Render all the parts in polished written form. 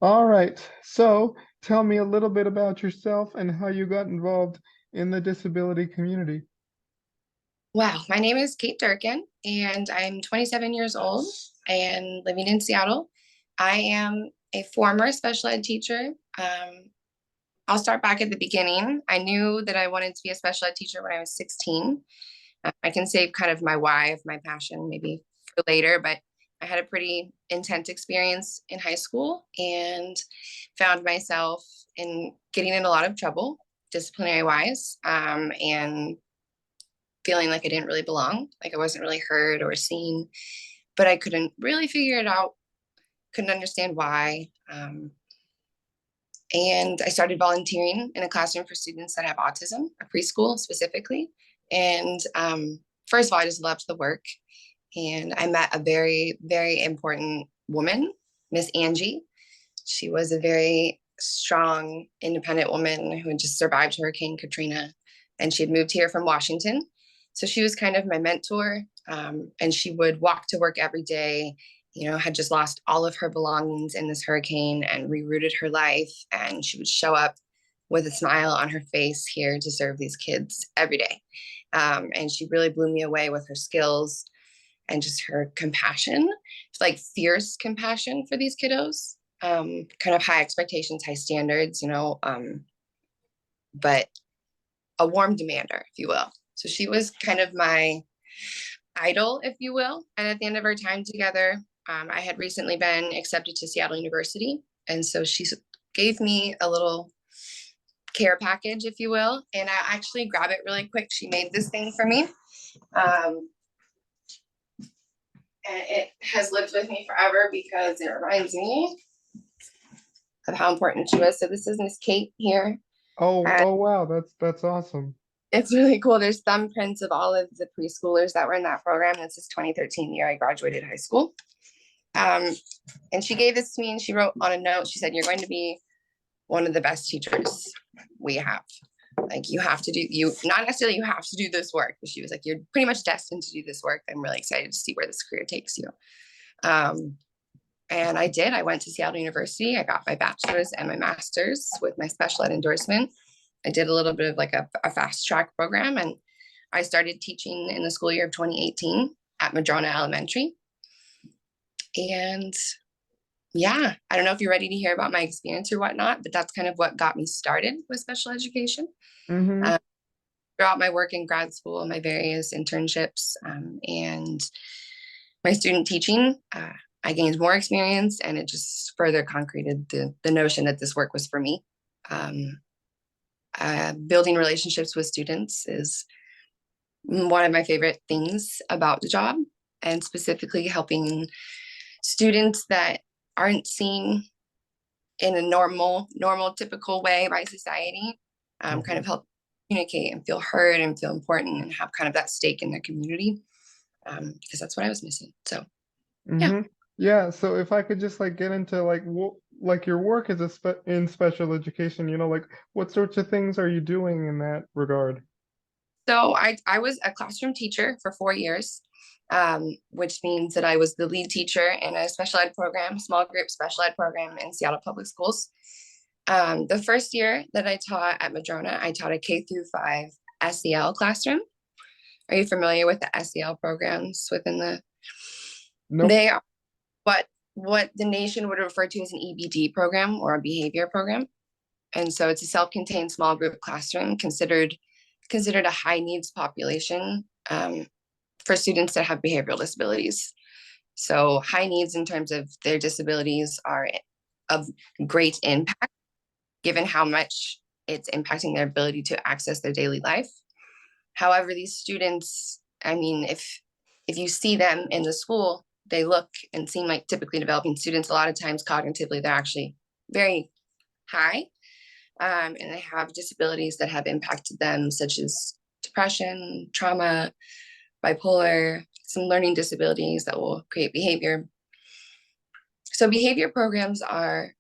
All right. So tell me a little bit about yourself and how you got involved in the disability community. Wow, my name is Kate Durkin, and I'm 27 years old and living in Seattle. I am a former special ed teacher. I'll start back at the beginning. I knew that I wanted to be a special ed teacher when I was 16. I can save kind of my why of my passion maybe for later, but I had a pretty intense experience in high school and found myself in getting in a lot of trouble, disciplinary wise, and feeling like I didn't really belong, like I wasn't really heard or seen, but I couldn't really figure it out, couldn't understand why. And I started volunteering in a classroom for students that have autism, a preschool specifically. And first of all, I just loved the work. And I met a very, very important woman, Miss Angie. She was a very strong, independent woman who had just survived Hurricane Katrina. And she had moved here from Washington. So she was kind of my mentor. And she would walk to work every day, had just lost all of her belongings in this hurricane and rerouted her life. And she would show up with a smile on her face here to serve these kids every day. And she really blew me away with her skills and just her compassion, like fierce compassion for these kiddos, kind of high expectations, high standards, but a warm demander, if you will. So she was kind of my idol, if you will. And at the end of our time together, I had recently been accepted to Seattle University. And so she gave me a little care package, if you will. And I actually grab it really quick. She made this thing for me. And it has lived with me forever because it reminds me of how important she was. So this is Miss Kate here. Oh, And oh wow, that's awesome. it's really cool. There's thumbprints of all of the preschoolers that were in that program. This is 2013 year I graduated high school. Um, and she gave this to me and she wrote on a note, she said, "You're going to be one of the best teachers we have. Like you have to do, not necessarily you have to do this work, but she was like, you're pretty much destined to do this work. I'm really excited to see where this career takes you." And I did. I went to Seattle University. I got my bachelor's and my master's with my special ed endorsement. I did a little bit of like a fast track program, and I started teaching in the school year of 2018 at Madrona Elementary. And yeah, I don't know if you're ready to hear about my experience or whatnot, but that's kind of what got me started with special education. Mm-hmm. Um, Throughout my work in grad school and my various internships and my student teaching, I gained more experience, and it just further concreted the notion that this work was for me. Um, Building relationships with students is one of my favorite things about the job, and specifically helping students that aren't seen in a normal, typical way by society, kind Mm-hmm. of help communicate and feel heard and feel important and have kind of that stake in their community, because that's what I was missing. So, yeah. Mm-hmm. Yeah, so if I could just like get into like like your work as in special education, like what sorts of things are you doing in that regard? So I was a classroom teacher for 4 years, which means that I was the lead teacher in a special ed program, small group special ed program in Seattle Public Schools. The first year that I taught at Madrona, I taught a K through 5 SEL classroom. Are you familiar with the SEL programs within the? Nope. They are what the nation would refer to as an EBD program or a behavior program. And so it's a self-contained small group classroom considered a high needs population, for students that have behavioral disabilities. So high needs in terms of their disabilities are of great impact, given how much it's impacting their ability to access their daily life. However, these students, I mean, if you see them in the school, they look and seem like typically developing students. A lot of times cognitively, they're actually very high, and they have disabilities that have impacted them, such as depression, trauma, bipolar, some learning disabilities that will create behavior. So behavior programs are,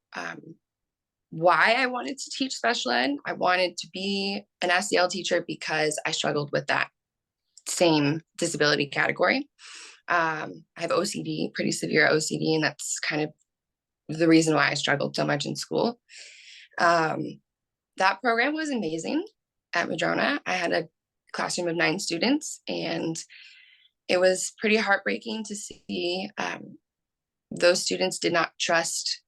why I wanted to teach special ed. I wanted to be an SEL teacher because I struggled with that same disability category. I have OCD, pretty severe OCD, and that's kind of the reason why I struggled so much in school. That program was amazing at Madrona. I had a classroom of 9 students, and it was pretty heartbreaking to see those students did not trust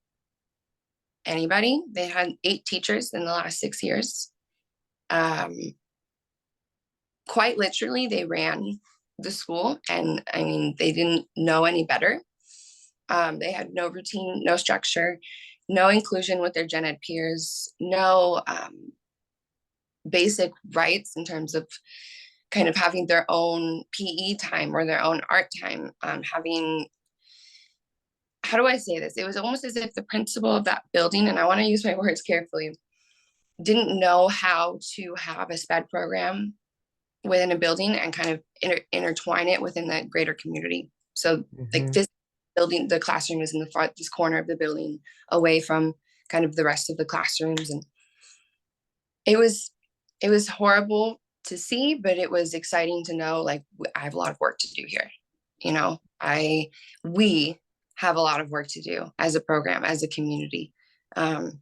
anybody. They had 8 teachers in the last 6 years. Quite literally, they ran the school, and I mean, they didn't know any better. They had no routine, no structure, no inclusion with their gen ed peers, no basic rights in terms of kind of having their own PE time or their own art time, having, how do I say this? It was almost as if the principal of that building, and I want to use my words carefully, didn't know how to have a SPED program within a building and kind of intertwine it within the greater community. So like this building, the classroom is in the farthest corner of the building, away from kind of the rest of the classrooms. And it was horrible to see, but it was exciting to know, like, I have a lot of work to do here. You know, we have a lot of work to do as a program, as a community.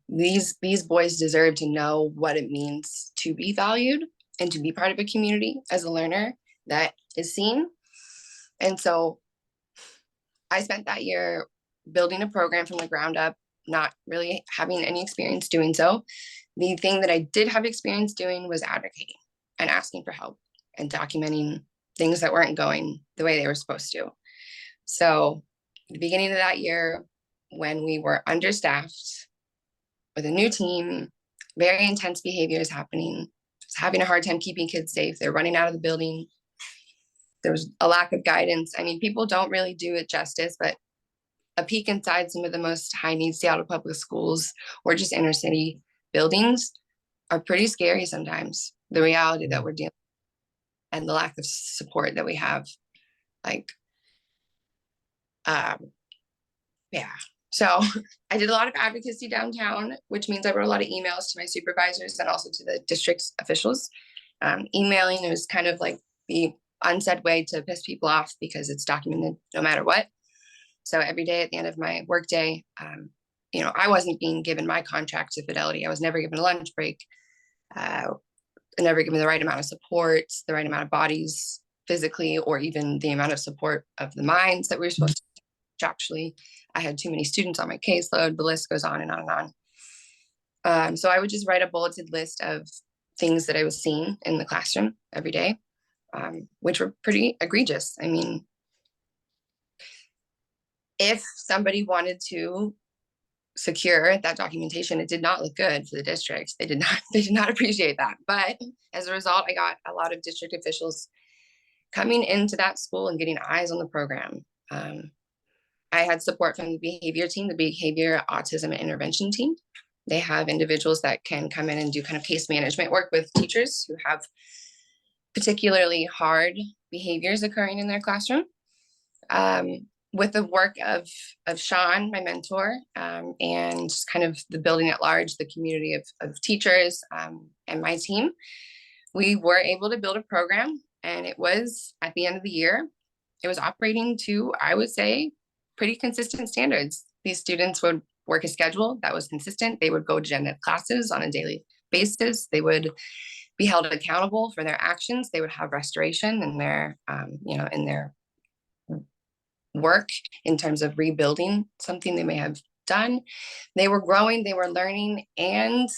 These boys deserve to know what it means to be valued and to be part of a community as a learner that is seen. And so I spent that year building a program from the ground up, not really having any experience doing so. The thing that I did have experience doing was advocating and asking for help and documenting things that weren't going the way they were supposed to. So the beginning of that year, when we were understaffed with a new team, very intense behaviors happening, just having a hard time keeping kids safe. They're running out of the building. There was a lack of guidance. I mean, people don't really do it justice, but a peek inside some of the most high needs Seattle public schools or just inner city buildings are pretty scary sometimes. The reality that we're dealing with and the lack of support that we have. Like, yeah. So I did a lot of advocacy downtown, which means I wrote a lot of emails to my supervisors and also to the district's officials. Emailing is kind of like the unsaid way to piss people off because it's documented no matter what. So every day at the end of my workday, you know, I wasn't being given my contract to Fidelity. I was never given a lunch break, never given the right amount of support, the right amount of bodies physically, or even the amount of support of the minds that we were supposed to. Actually, I had too many students on my caseload. The list goes on and on and on. So I would just write a bulleted list of things that I was seeing in the classroom every day, which were pretty egregious. I mean, if somebody wanted to secure that documentation, it did not look good for the district. They did not appreciate that. But as a result, I got a lot of district officials coming into that school and getting eyes on the program. I had support from the behavior team, the behavior autism and intervention team. They have individuals that can come in and do kind of case management work with teachers who have particularly hard behaviors occurring in their classroom. With the work of Sean, my mentor, and just kind of the building at large, the community of teachers and my team, we were able to build a program. And it was, at the end of the year, it was operating to, I would say, pretty consistent standards. These students would work a schedule that was consistent. They would go to gen ed classes on a daily basis. They would be held accountable for their actions. They would have restoration in their, in their work in terms of rebuilding something they may have done. They were growing, they were learning, and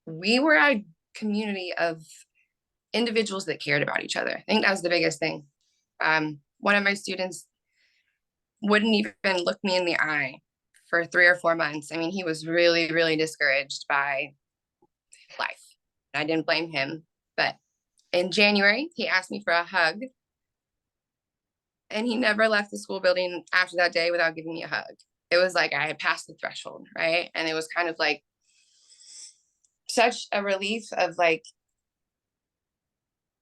we were a community of individuals that cared about each other. I think that was the biggest thing. One of my students wouldn't even look me in the eye for 3 or 4 months. I mean, he was really, really discouraged by life. I didn't blame him, but in January, he asked me for a hug, and he never left the school building after that day without giving me a hug. It was like I had passed the threshold, right? And it was kind of like such a relief of like,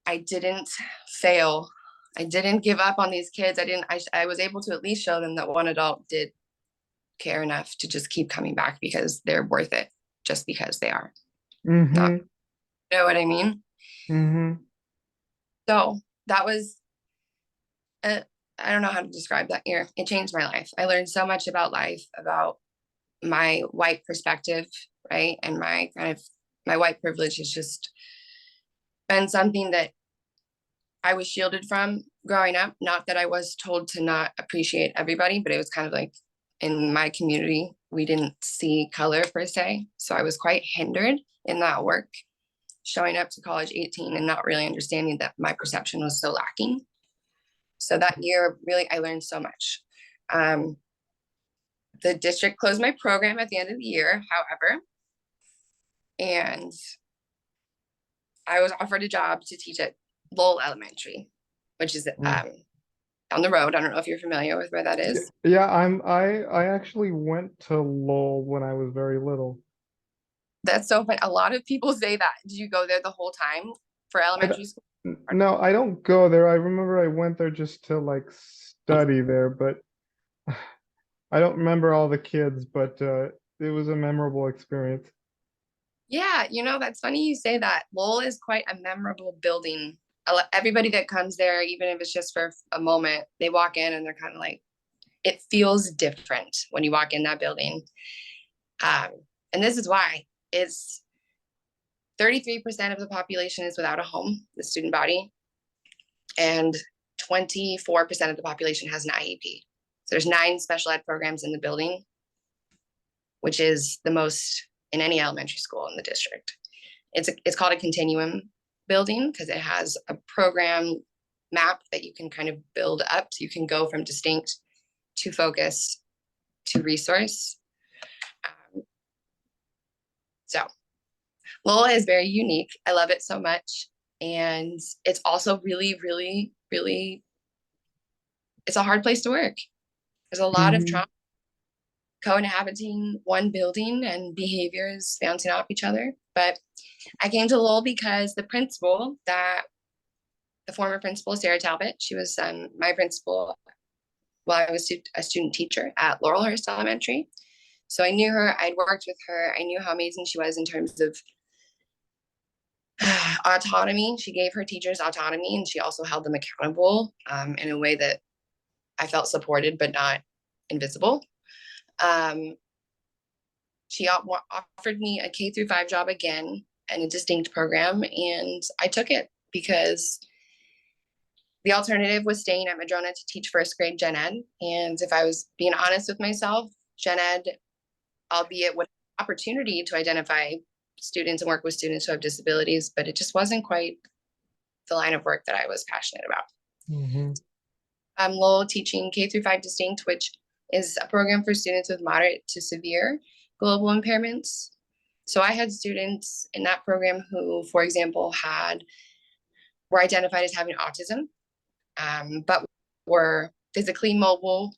I didn't fail. I didn't give up on these kids. I was able to at least show them that one adult did care enough to just keep coming back because they're worth it, just because they are. Not, you know what I mean? So that was, I don't know how to describe that year. It changed my life. I learned so much about life, about my white perspective, right? And my kind of my white privilege has just been something that I was shielded from growing up. Not that I was told to not appreciate everybody, but it was kind of like in my community, we didn't see color per se. So I was quite hindered in that work, showing up to college 18 and not really understanding that my perception was so lacking. So that year, really, I learned so much. Um, the district closed my program at the end of the year, however, and I was offered a job to teach at Lowell Elementary, which is Mm. down the road. I don't know if you're familiar with where that Yeah, is. yeah, I actually went to Lowell when I was very little. That's so fun. A lot of people say that. Did you go there the whole time for I d- elementary school? no, I don't go there. I remember I went there just to like study there, but I don't remember all the kids, but it was a memorable experience. Yeah, that's funny you say that. Lowell is quite a memorable building. Everybody that comes there, even if it's just for a moment, they walk in and they're kind of like, it feels different when you walk in that building. Um, and this is why it's 33% of the population is without a home, the student body, and 24% of the population has an IEP. So there's 9 special ed programs in the building, which is the most in any elementary school in the district. It's called a continuum building because it has a program map that you can kind of build up. So you can go from distinct to focus to resource. So Lowell is very unique. I love it so much. And it's also really, really, really, it's a hard place to work. There's a lot of Hmm. trauma co-inhabiting one building and behaviors bouncing off each other. But I came to Lowell because the former principal, Sarah Talbot, she was my principal while I was a student teacher at Laurelhurst Elementary. So I knew her, I'd worked with her, I knew how amazing she was in terms of autonomy. She gave her teachers autonomy and she also held them accountable in a way that I felt supported but not invisible. Um, she offered me a K through 5 job again in a distinct program, and I took it because the alternative was staying at Madrona to teach first grade gen ed. And if I was being honest with myself, gen ed, albeit with opportunity to identify students and work with students who have disabilities, but it just wasn't quite the line of work that I was passionate about. Hmm. I'm Lowell teaching K through 5 distinct, which is a program for students with moderate to severe global impairments. So I had students in that program who, for example, were identified as having autism, but were physically mobile,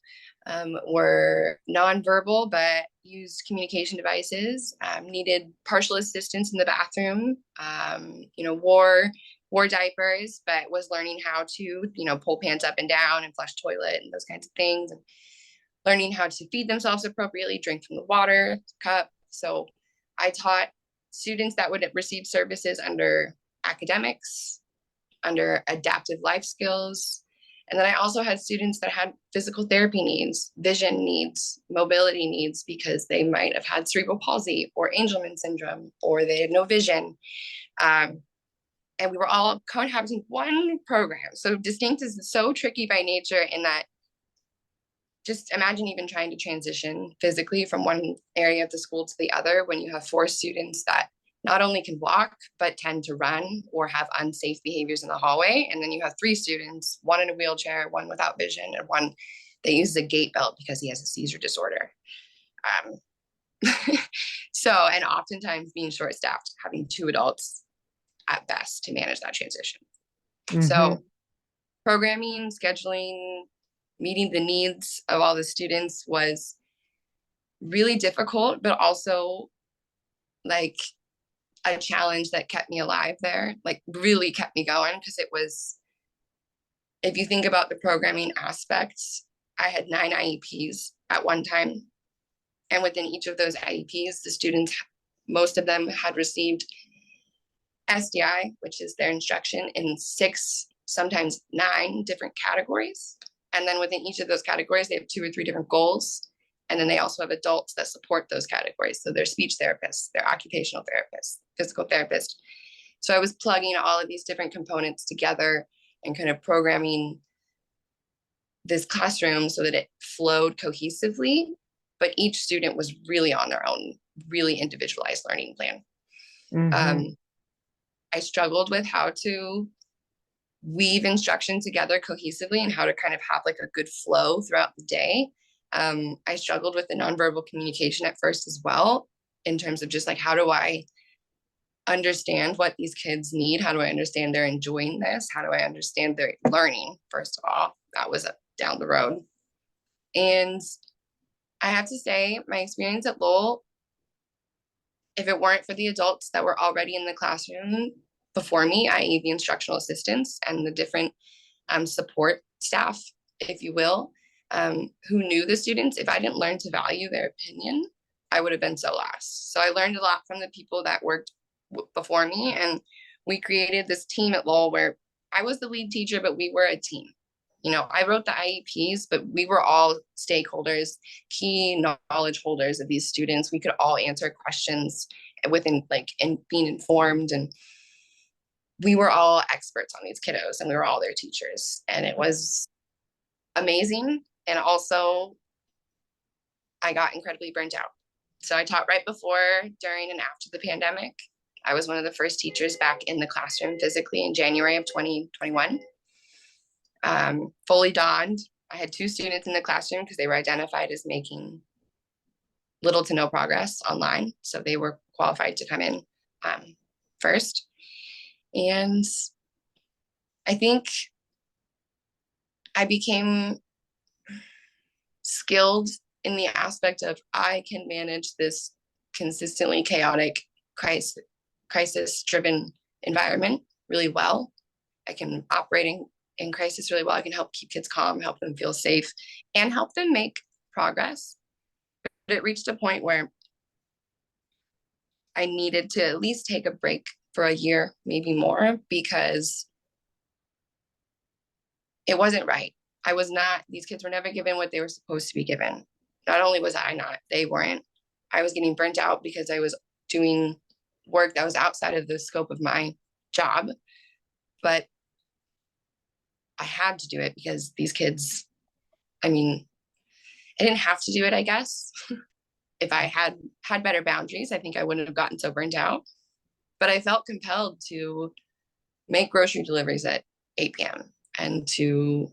were nonverbal, but used communication devices, needed partial assistance in the bathroom, wore diapers, but was learning how to, pull pants up and down and flush toilet and those kinds of things, and learning how to feed themselves appropriately, drink from the water cup. So I taught students that would receive services under academics, under adaptive life skills. And then I also had students that had physical therapy needs, vision needs, mobility needs, because they might have had cerebral palsy or Angelman syndrome, or they had no vision. And we were all cohabiting one program. So distinct is so tricky by nature in that just imagine even trying to transition physically from one area of the school to the other when you have 4 students that not only can walk, but tend to run or have unsafe behaviors in the hallway. And then you have 3 students, one in a wheelchair, one without vision, and one that uses a gait belt because he has a seizure disorder. Um, and oftentimes being short staffed, having 2 adults at best to manage that transition. Hmm. So programming, scheduling, meeting the needs of all the students was really difficult, but also like a challenge that kept me alive there, like really kept me going, because it was, if you think about the programming aspects, I had 9 IEPs at one time. And within each of those IEPs, the students, most of them had received SDI, which is their instruction, in 6, sometimes 9 different categories. And then within each of those categories, they have 2 or 3 different goals. And then they also have adults that support those categories. So they're speech therapists, they're occupational therapists, physical therapists. So I was plugging all of these different components together and kind of programming this classroom so that it flowed cohesively, but each student was really on their own, really individualized learning plan. Mm-hmm. I struggled with how to weave instruction together cohesively and how to kind of have like a good flow throughout the day. I struggled with the nonverbal communication at first as well, in terms of just like, how do I understand what these kids need? How do I understand they're enjoying this? How do I understand they're learning? First of all, that was down the road. And I have to say, my experience at Lowell, if it weren't for the adults that were already in the classroom before me, i.e. the instructional assistants and the different support staff, if you will, who knew the students, if I didn't learn to value their opinion, I would have been so lost. So I learned a lot from the people that worked before me, and we created this team at Lowell where I was the lead teacher, but we were a team. You know, I wrote the IEPs, but we were all stakeholders, key knowledge holders of these students. We could all answer questions within and being informed, and we were all experts on these kiddos, and we were all their teachers, and it was amazing. And also I got incredibly burnt out. So I taught right before, during, and after the pandemic. I was one of the first teachers back in the classroom physically in January of 2021. Fully donned. I had 2 students in the classroom because they were identified as making little to no progress online. So they were qualified to come in first. And I think I became skilled in the aspect of I can manage this consistently chaotic crisis-driven environment really well. I can operate in crisis really well. I can help keep kids calm, help them feel safe, and help them make progress. But it reached a point where I needed to at least take a break for a year, maybe more, because it wasn't right. I was not, these kids were never given what they were supposed to be given. Not only was I not, they weren't. I was getting burnt out because I was doing work that was outside of the scope of my job, but I had to do it because these kids, I mean, I didn't have to do it, I guess. If I had better boundaries, I think I wouldn't have gotten so burnt out. But I felt compelled to make grocery deliveries at 8 p.m. and to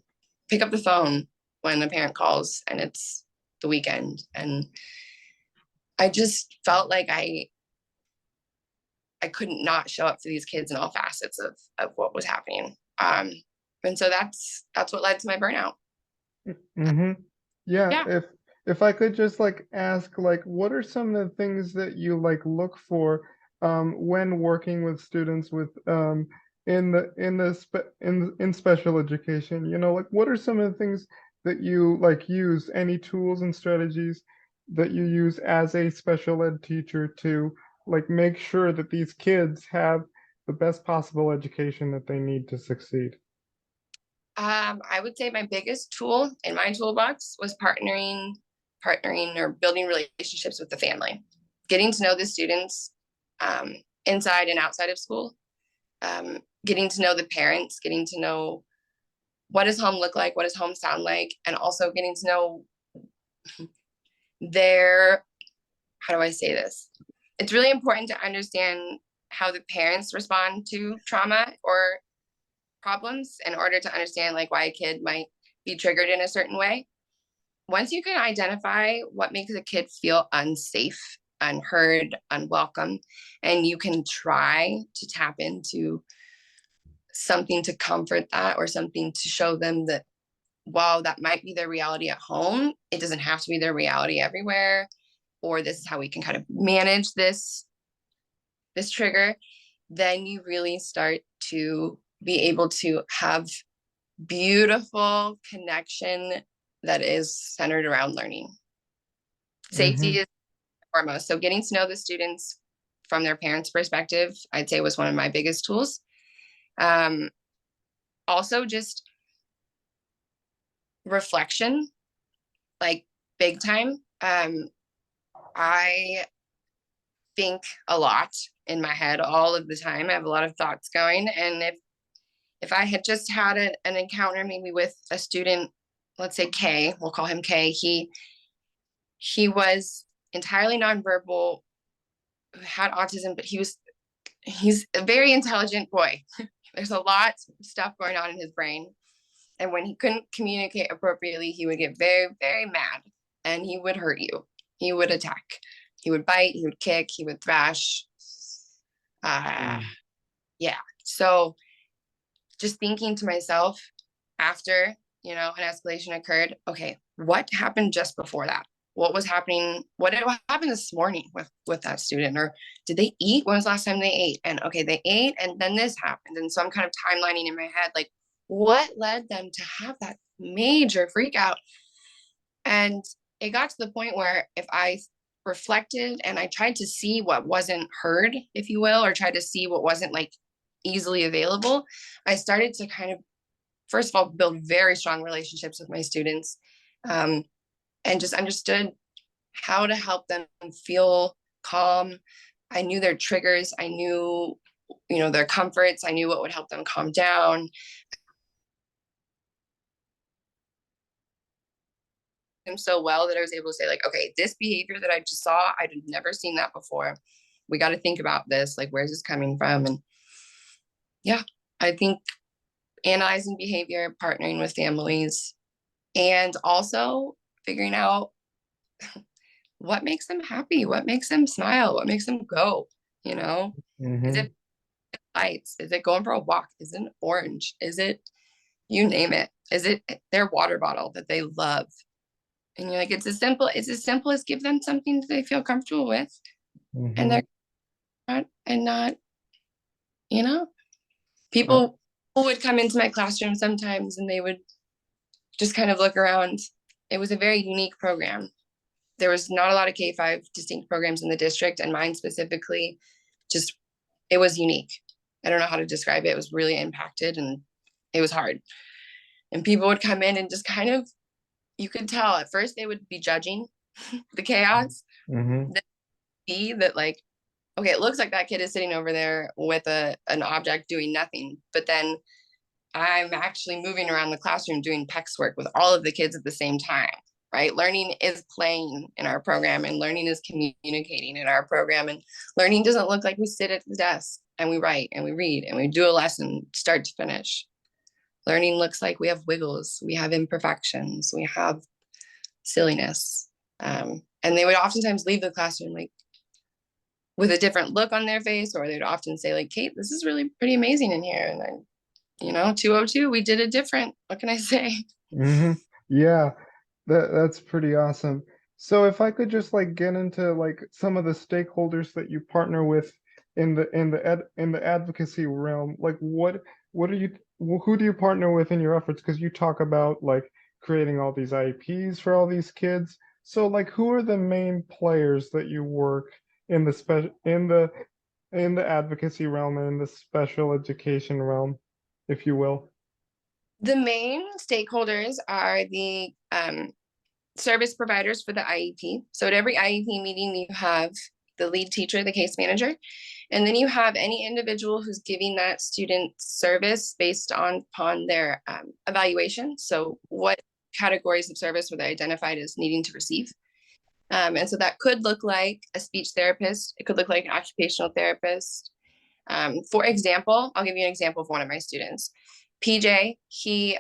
pick up the phone when a parent calls and it's the weekend. And I just felt like I couldn't not show up for these kids in all facets of what was happening. And so that's what led to my burnout. Mm-hmm. Yeah, Yeah. if I could just like ask, like, what are some of the things that you like look for when working with students with in special education? You know, like what are some of the things that you like use, any tools and strategies that you use as a special ed teacher to like make sure that these kids have the best possible education that they need to succeed? I would say my biggest tool in my toolbox was partnering or building relationships with the family, getting to know the students inside and outside of school, getting to know the parents, getting to know what does home look like, what does home sound like, and also getting to know their, how do I say this? It's really important to understand how the parents respond to trauma or problems in order to understand like why a kid might be triggered in a certain way. Once you can identify what makes a kid feel unsafe, unheard, unwelcome, and you can try to tap into something to comfort that or something to show them that while that might be their reality at home, it doesn't have to be their reality everywhere, or this is how we can kind of manage this trigger, then you really start to be able to have beautiful connection that is centered around learning. Safety Mm-hmm. is foremost. So getting to know the students from their parents' perspective, I'd say was one of my biggest tools. Also just reflection, like big time. Um, I think a lot in my head all of the time. I have a lot of thoughts going. And if I had just had an encounter maybe with a student, let's say K, we'll call him K, he was entirely nonverbal, had autism, but he's a very intelligent boy. There's a lot of stuff going on in his brain. And when he couldn't communicate appropriately, he would get very, very mad and he would hurt you. He would attack. He would bite, he would kick, he would thrash. Uh, Mm. yeah. So just thinking to myself after, an escalation occurred, okay, what happened just before that? What was happening? What happened this morning with that student? Or did they eat? When was the last time they ate? And okay, they ate and then this happened. And so I'm kind of timelining in my head, like what led them to have that major freak out? And it got to the point where if I reflected and I tried to see what wasn't heard, if you will, or tried to see what wasn't like easily available, I started to kind of, first of all, build very strong relationships with my students, um, and just understood how to help them feel calm. I knew their triggers. I knew, their comforts. I knew what would help them calm down. Them so well that I was able to say, like, okay, this behavior that I just saw, I'd never seen that before. We got to think about this. Like, where's this coming from? And yeah, I think analyzing behavior, partnering with families, and also figuring out what makes them happy, what makes them smile, what makes them go, you know? Is Mm-hmm. it lights? Is it going for a walk? Is it an orange? Is it, you name it? Is it their water bottle that they love? And you're like, it's as simple as give them something that they feel comfortable with and Mm-hmm. they're not, you know, Uh, people would come into my classroom sometimes and they would just kind of look around. It was a very unique program. There was not a lot of K-5 distinct programs in the district, and mine specifically, just it was unique. I don't know how to describe it. It was really impacted and it was hard. And people would come in and just kind of, you could tell at first they would be judging the chaos. mm-hmm. Then see that like, okay, it looks like that kid is sitting over there with an object doing nothing. But then I'm actually moving around the classroom doing PEX work with all of the kids at the same time, right? Learning is playing in our program and learning is communicating in our program. And learning doesn't look like we sit at the desk and we write and we read and we do a lesson start to finish. Learning looks like we have wiggles, we have imperfections, we have silliness. And they would oftentimes leave the classroom like with a different look on their face, or they'd often say like, Kate, this is really pretty amazing in here. And then 202, we did it different. What can I say? Mm-hmm. Yeah, that's pretty awesome. So if I could just like get into like some of the stakeholders that you partner with in the advocacy realm, like what are you who do you partner with in your efforts? Because you talk about like creating all these IEPs for all these kids. So like who are the main players that you work in the special in the advocacy realm and in the special education realm, if you will? The main stakeholders are the service providers for the IEP. So at every IEP meeting, you have the lead teacher, the case manager, and then you have any individual who's giving that student service based upon their evaluation. So what categories of service were they identified as needing to receive? And so that could look like a speech therapist. It could look like an occupational therapist. For example, I'll give you an example of one of my students. PJ, he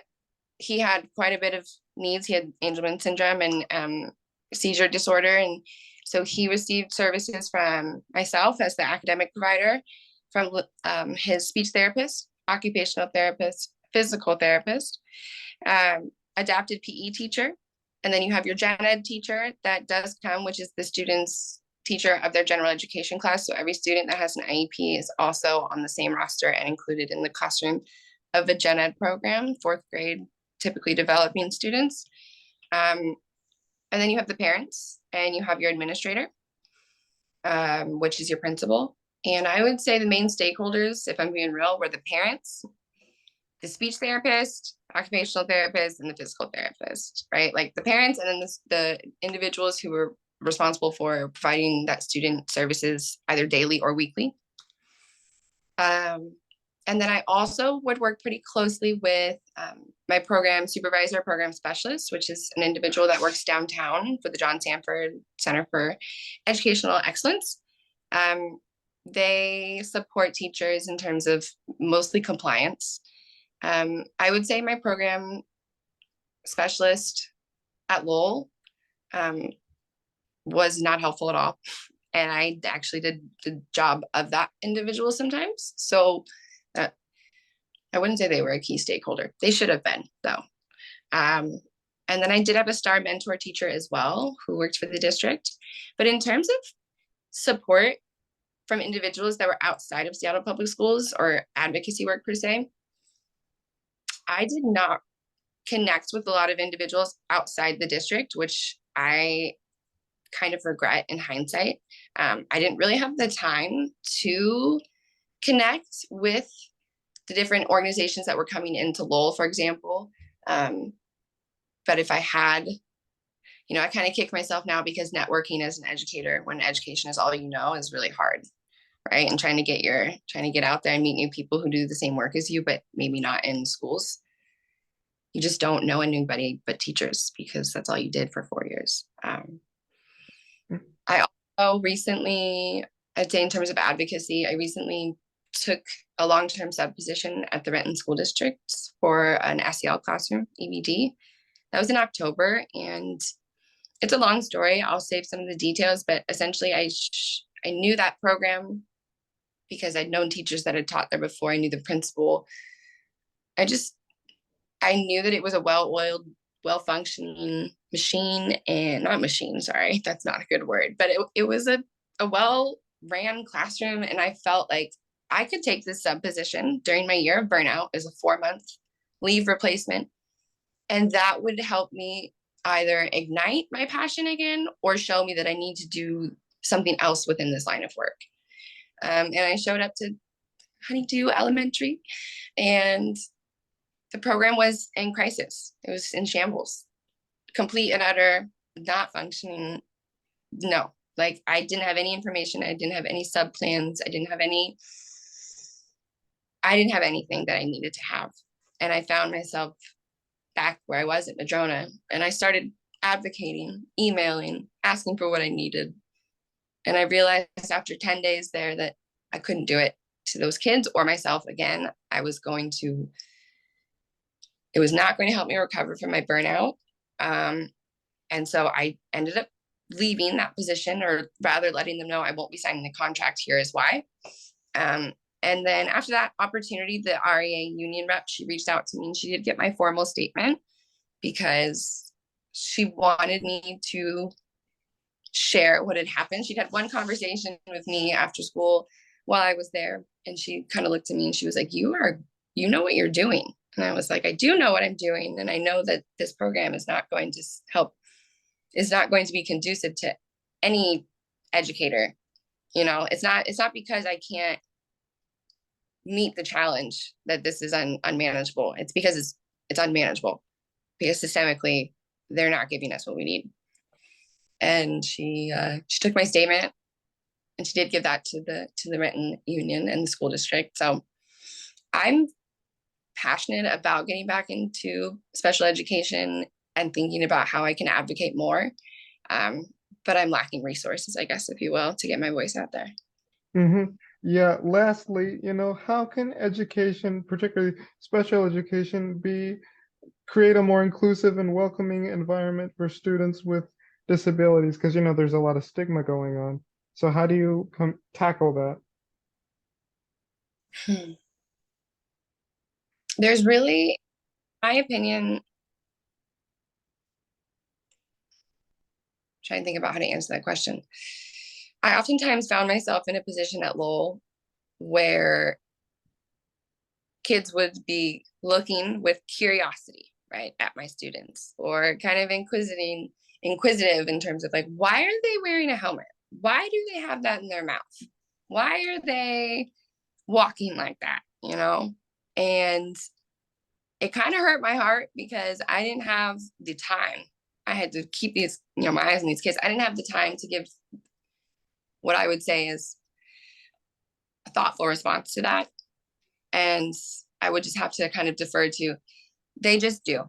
had quite a bit of needs. He had Angelman syndrome and seizure disorder. And so he received services from myself as the academic provider, from his speech therapist, occupational therapist, physical therapist, adapted PE teacher. And then you have your gen ed teacher that does come, which is the student's teacher of their general education class. So every student that has an IEP is also on the same roster and included in the classroom of a gen ed program, fourth grade, typically developing students. And then you have the parents and you have your administrator, which is your principal. And I would say the main stakeholders, if I'm being real, were the parents, the speech therapist, occupational therapist, and the physical therapist, right? Like the parents and then the individuals who were responsible for providing that student services either daily or weekly. And then I also would work pretty closely with my program supervisor, program specialist, which is an individual that works downtown for the John Sanford Center for Educational Excellence. They support teachers in terms of mostly compliance. I would say my program specialist at Lowell was not helpful at all. And I actually did the job of that individual sometimes. So I wouldn't say they were a key stakeholder. They should have been, though. And then I did have a star mentor teacher as well who worked for the district. But in terms of support from individuals that were outside of Seattle Public Schools or advocacy work per se, I did not connect with a lot of individuals outside the district, which I kind of regret in hindsight. I didn't really have the time to connect with the different organizations that were coming into Lowell, for example. But if I had, I kind of kick myself now because networking as an educator, when education is all you know, is really hard, right? And trying to get out there and meet new people who do the same work as you, but maybe not in schools. You just don't know anybody but teachers because that's all you did for 4 years. I also recently, I'd say in terms of advocacy, I recently took a long-term sub position at the Renton School District for an SEL classroom, EBD. That was in October, and it's a long story. I'll save some of the details, but essentially I knew that program because I'd known teachers that had taught there before. I knew the principal. I knew that it was a well-oiled, well-functioning machine, and not machine, sorry, that's not a good word, but it was a well-ran classroom, and I felt like I could take this sub position during my year of burnout as a 4-month leave replacement, and that would help me either ignite my passion again or show me that I need to do something else within this line of work. And I showed up to Honeydew Elementary, and the program was in crisis. It was in shambles, complete and utter, not functioning. No, like I didn't have any information. I didn't have any sub plans. I didn't have anything that I needed to have. And I found myself back where I was at Madrona, and I started advocating, emailing, asking for what I needed. And I realized after 10 days there that I couldn't do it to those kids or myself again. It was not going to help me recover from my burnout. And so I ended up leaving that position, or rather letting them know I won't be signing the contract. Here is why. And then after that opportunity, the REA union rep, she reached out to me and she did get my formal statement because she wanted me to share what had happened. She'd had one conversation with me after school while I was there, and she kind of looked at me and she was like, you know what you're doing. And I was like, I do know what I'm doing. And I know that this program is not going to be conducive to any educator. It's not because I can't meet the challenge that this is unmanageable. It's because it's unmanageable because systemically they're not giving us what we need. And she took my statement and she did give that to the Renton Union and the school district. So I'm passionate about getting back into special education and thinking about how I can advocate more. But I'm lacking resources, I guess, if you will, to get my voice out there. Mm-hmm. Yeah. Lastly, how can education, particularly special education, create a more inclusive and welcoming environment for students with disabilities? Because there's a lot of stigma going on. So how do you tackle that? There's really, my opinion, trying to think about how to answer that question. I oftentimes found myself in a position at Lowell where kids would be looking with curiosity, right, at my students, or kind of inquisitive in terms of like, why are they wearing a helmet? Why do they have that in their mouth? Why are they walking like that? And it kind of hurt my heart because I didn't have the time. I had to keep these, my eyes on these kids. I didn't have the time to give what I would say is a thoughtful response to that. And I would just have to kind of defer to, they just do.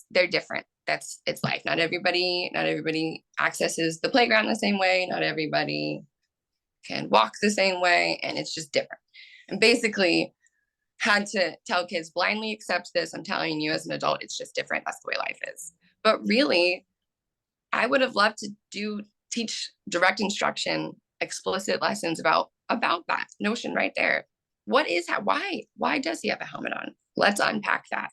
They're different. It's life. Not everybody accesses the playground the same way. Not everybody can walk the same way. And it's just different. And basically had to tell kids blindly accept this. I'm telling you as an adult, it's just different. That's the way life is. But really, I would have loved to teach direct instruction, explicit lessons about that notion right there. What is that? Why does he have a helmet on? Let's unpack that.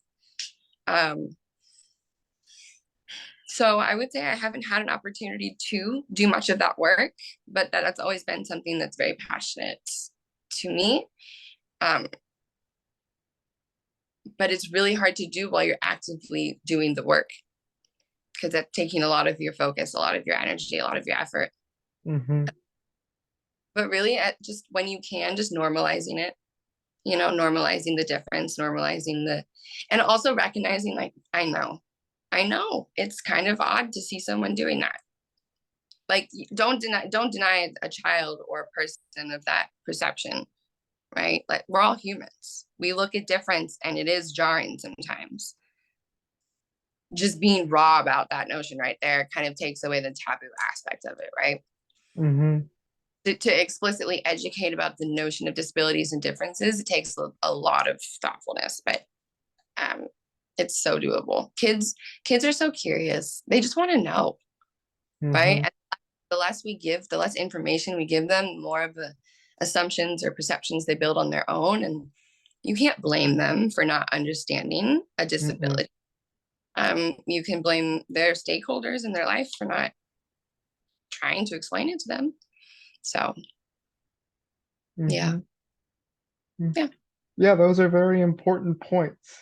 So I would say I haven't had an opportunity to do much of that work, but that's always been something that's very passionate to me. But it's really hard to do while you're actively doing the work, because that's taking a lot of your focus, a lot of your energy, a lot of your effort. Mm-hmm. But really, just when you can, just normalizing it, normalizing the difference, and also recognizing, like, I know it's kind of odd to see someone doing that. Like, don't deny a child or a person of that perception, right? Like, we're all humans. We look at difference and it is jarring sometimes. Just being raw about that notion right there kind of takes away the taboo aspect of it, right? Mm-hmm. To explicitly educate about the notion of disabilities and differences, it takes a lot of thoughtfulness, but it's so doable. Kids are so curious. They just want to know, right? Mm-hmm. And the less information we give them, the more of the assumptions or perceptions they build on their own. And you can't blame them for not understanding a disability. You can blame their stakeholders in their life for not trying to explain it to them. So, yeah. Mm-hmm. Yeah. Yeah, those are very important points.